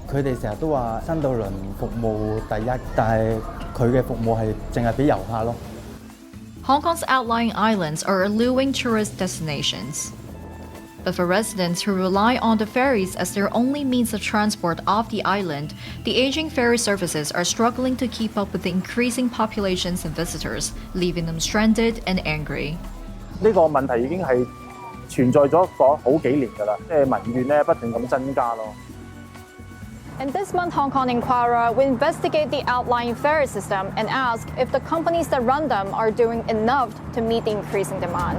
佢哋成日都話新渡輪服務第一，但係佢嘅服務係淨係俾遊客咯。Hong Kong's outlying islands are alluring tourist destinations. But for residents who rely on the ferries as their only means of transport off the island, the aging ferry services are struggling to keep up with the increasing populations and visitors, leaving them stranded and angry. 呢個問題已經係存在咗好幾年㗎啦，即係民怨咧不斷咁增加咯。In this month, Hong Kong Inquirer will investigate the outlying ferry system and ask if the companies that run them are doing enough to meet the increasing demand.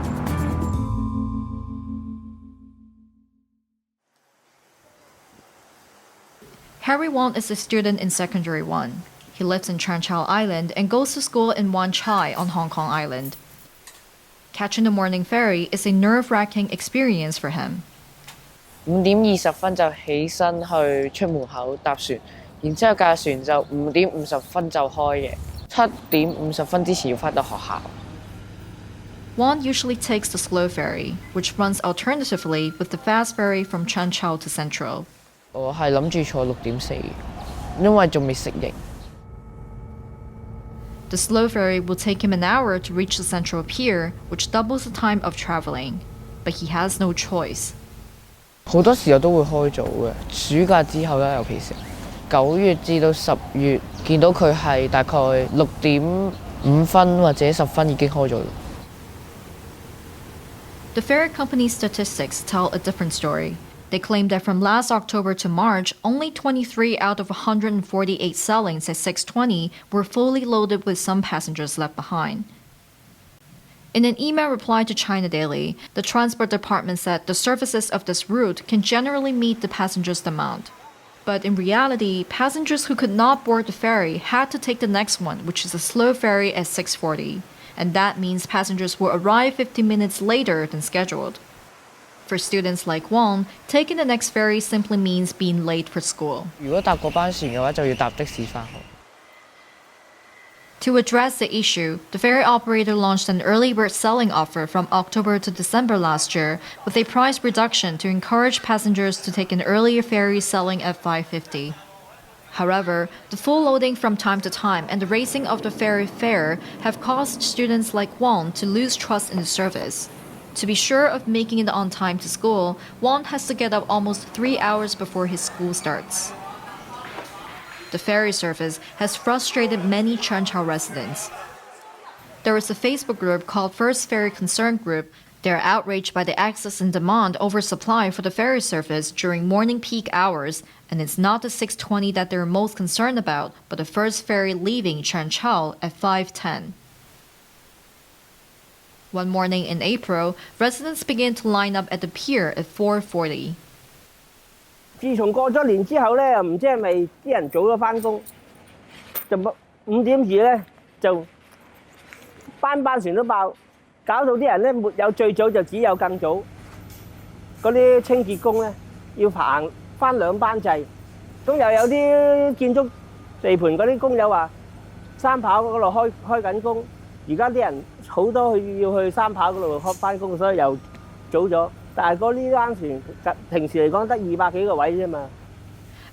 Harry Wong is a student in Secondary 1. He lives in Chanchao Island and goes to school in Wan Chai on Hong Kong Island. Catching the morning ferry is a nerve-wracking experience for him. 5點20分就起身去出門口搭船，然之後架船就5點50分就開嘅，7點50分之前要返到學校。Wong usually takes the slow ferry, which runs alternatively with the fast ferry from Chanchao to Central. 我係諗住坐6點4，因為仲未適應。The slow ferry will take him an hour to reach the Central Pier, which doubles the time of traveling. But he has no choice. 好多時候都會開早嘅，暑假之後啦，尤其是9月至到10月，見到佢係大概6點5分或者10分已經開咗。The ferry company's statistics tell a different story. They claim that from last October to March, only 23 out of 148 sailings at 6:20 were fully loaded with some passengers left behind. In an email reply to China Daily, the Transport Department said the services of this route can generally meet the passengers' demand. But in reality, passengers who could not board the ferry had to take the next one, which is a slow ferry at 6:40. And that means passengers will arrive 15 minutes later than scheduled. For students like Wong, taking the next ferry simply means being late for school. 如果搭嗰班船嘅話，就要搭的士返學。To address the issue, the ferry operator launched an early bird selling offer from October to December last year with a price reduction to encourage passengers to take an earlier ferry selling at 5:50. However, the full loading from time to time and the raising of the ferry fare have caused students like Wong to lose trust in the service. To be sure of making it on time to school, Wong has to get up almost 3 hours before his school starts. The ferry service has frustrated many Chanchao residents. There is a Facebook group called First Ferry Concern Group. They are outraged by the excess and demand oversupply for the ferry service during morning peak hours, and it's not the 6:20 that they're most concerned about, but the first ferry leaving Chanchao at 5:10. One morning in April, residents began to line up at the pier at 4:40. 自從過咗年之後咧，唔知係咪啲人早咗翻工，就5點2咧就班船都爆，搞到啲人咧沒有最早就只有更早。嗰啲清潔工咧要行翻2班制，咁又有啲建築地盤嗰啲工友話三跑嗰度開緊工，而家啲人好多要去三跑嗰度翻工，所以又早咗。但係嗰呢班船平時嚟講得200幾個位啫嘛。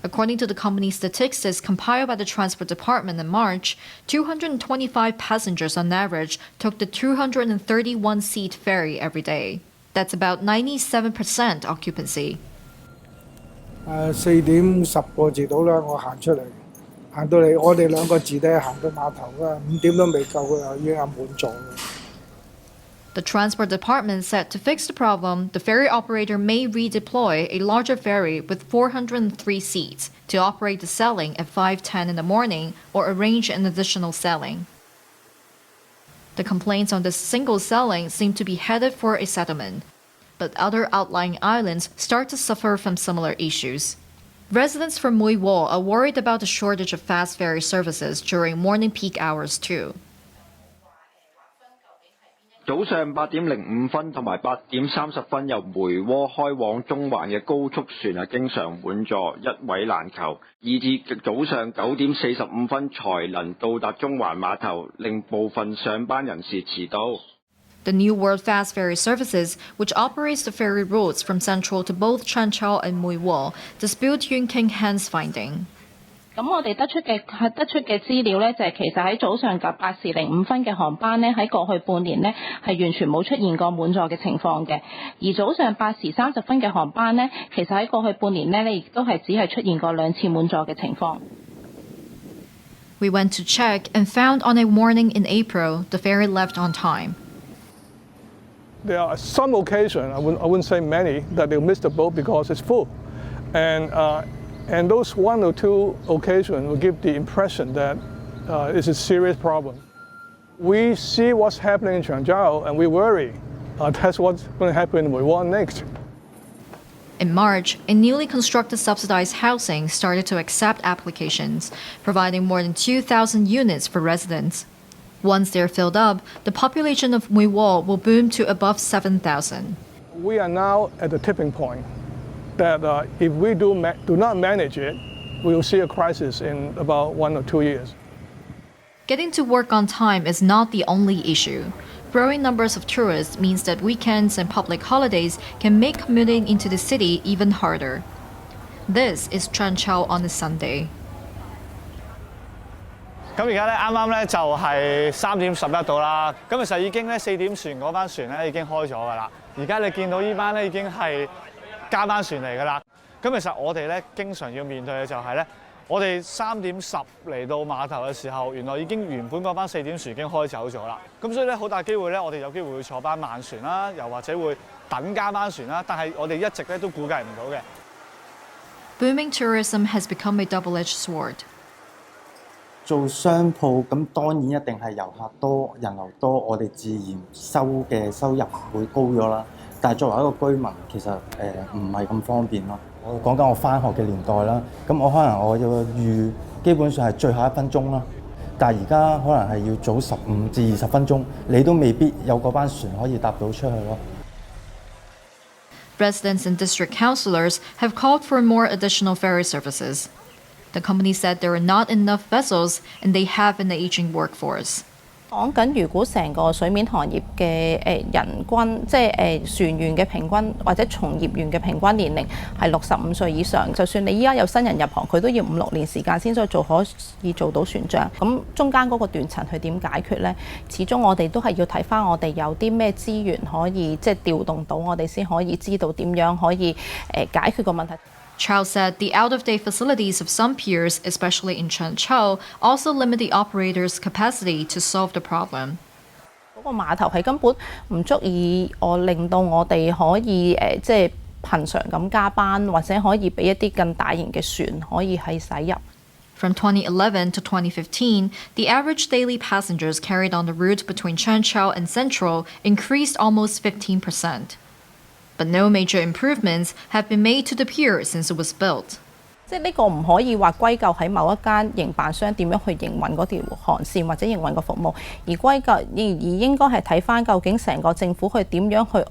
According to the company's statistics compiled by the Transport Department in March, 225 passengers on average took the 231-seat ferry every day. That's about 97% occupancy. 4點10個字到啦，我行出嚟，行到嚟我哋2個字咧行到碼頭啦，5點都未夠嘅，已經係滿座啦。The Transport Department said to fix the problem, the ferry operator may redeploy a larger ferry with 403 seats to operate the sailing at 5:10 in the morning or arrange an additional sailing. The complaints on this single sailing seem to be headed for a settlement, but other outlying islands start to suffer from similar issues. Residents from Mui Wo are worried about the shortage of fast ferry services during morning peak hours too. 早上8點05分同埋8點30分由梅窩開往中環嘅高速船係經常滿座，一位難求，以至早上9點45分才能到達中環碼頭，令部分上班人士遲到。The New World Fast Ferry Services, which operates the ferry routes from Central to both Chanqiao and Mui Wo, dispute Yuen King Han's finding. 咁我哋得出嘅資料咧，就係其實喺早上8時05分嘅航班咧，喺過去半年咧係完全冇出現過滿座嘅情況嘅。而早上8時30分嘅航班咧，其實喺過去半年咧，亦都係只係出現過2次滿座嘅情況。We went to check and found on a morning in April the ferry left on time. There are some occasions, I wouldn't say many, that they'll miss the boat because it's full. And those 1 or 2 occasions will give the impression that it's a serious problem. We see what's happening in Chanjiao and we worry. That's what's going to happen in Wuhan next. In March, a newly constructed subsidized housing started to accept applications, providing more than 2,000 units for residents. Once they're filled up, the population of Mui Wo will boom to above 7,000. We are now at the tipping point that if we do not manage it, we will see a crisis in about 1 or 2 years. Getting to work on time is not the only issue. Growing numbers of tourists means that weekends and public holidays can make commuting into the city even harder. This is Chanqiao on a Sunday. 咁而家咧啱啱咧就係3點11度啦，咁其實已經咧4點船嗰班船咧已經開咗㗎啦。而家你見到呢班咧已經係加班船嚟㗎啦。咁其實我哋咧經常要面對嘅就係咧，我哋3點10嚟到碼頭嘅時候，原來已經原本嗰班4點船已經開走咗啦。咁所以咧好大機會咧，我哋有機會會坐班慢船啦，又或者會等加班船啦。但係我哋一直咧都估計唔到嘅。Booming tourism has become a double-edged sword. 做商鋪咁當然一定係遊客多、人流多，我哋自然收入會高咗啦。但係作為一個居民，其實唔係咁方便咯。我講緊我返學嘅年代啦，咁我可能我要預基本上係最後1分鐘啦。但係而家可能係要早15至20分鐘，你都未必有嗰班船可以搭到出去咯。Residents and district councillors have called for more additional ferry services. The company said there are not enough vessels and they have an aging workforce. 講緊如果成個水面行業嘅人均，即係船員嘅平均或者從業員嘅平均年齡係65歲以上，就算你依家有新人入行，佢都要5-6年時間先可以做到船長。咁中間嗰個斷層佢點解決呢？始終我哋都係要睇翻我哋有啲咩資源可以即係調動到，我哋先可以知道點樣可以解決個問題。Chow said the out-of-date facilities of some piers, especially in Chanqiao, also limit the operator's capacity to solve the problem. 嗰個碼頭係根本唔足以令到我哋可以即係恆常咁加班，或者可以俾一啲更大型嘅船可以係駛入。From 2011 to 2015, the average daily passengers carried on the route between Chanqiao and Central increased almost 15%. But no major improvements have been made to the pier since it was built. 即係呢個唔可以話歸咎喺某一間營辦商點樣去營運嗰條航線或者營運個服務，而應該係睇返究竟成個政府去點樣去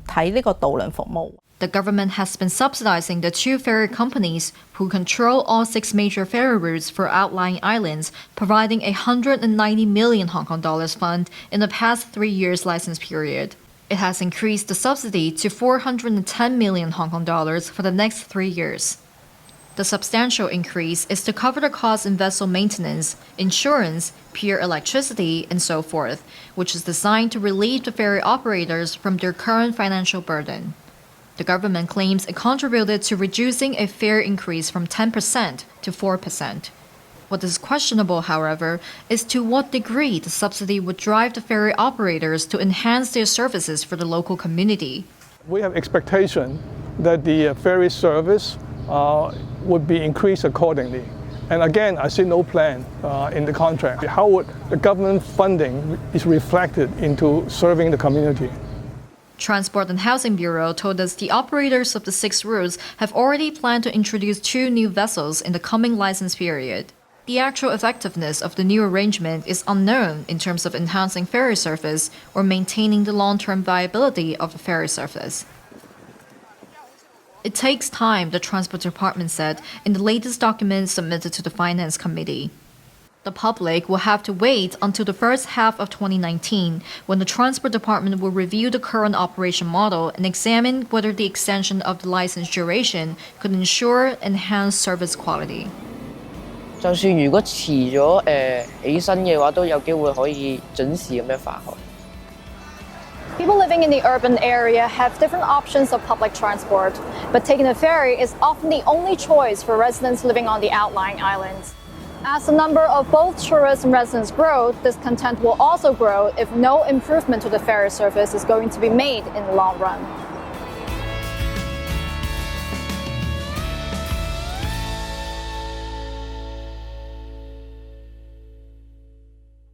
睇呢個渡輪服務。The government has been subsidizing the 2 ferry companies who control all 6 major ferry routes for outlying islands, providing a $190 million Hong Kong dollars fund in the past 3 years license period. It has increased the subsidy to $410 million Hong Kong dollars for the next 3 years. The substantial increase is to cover the costs in vessel maintenance, insurance, pier electricity, and so forth, which is designed to relieve the ferry operators from their current financial burden. The government claims it contributed to reducing a fare increase from 10% to 4%. What is questionable, however, is to what degree the subsidy would drive the ferry operators to enhance their services for the local community. We have expectation that the ferry service would be increased accordingly. And again, I see no plan in the contract. How would the government funding is reflected into serving the community? Transport and Housing Bureau told us the operators of the 6 routes have already planned to introduce 2 new vessels in the coming license period. The actual effectiveness of the new arrangement is unknown in terms of enhancing ferry service or maintaining the long-term viability of the ferry service. It takes time, the Transport Department said in the latest document submitted to the Finance Committee. The public will have to wait until the first half of 2019, when the Transport Department will review the current operation model and examine whether the extension of the license duration could ensure enhanced service quality. 就算如果遲咗起身嘅話，都有機會可以準時咁樣返學。People living in the urban area have different options of public transport, but taking a ferry is often the only choice for residents living on the outlying islands. As the number of both tourists and residents grow, discontent will also grow if no improvement to the ferry service is going to be made in the long run.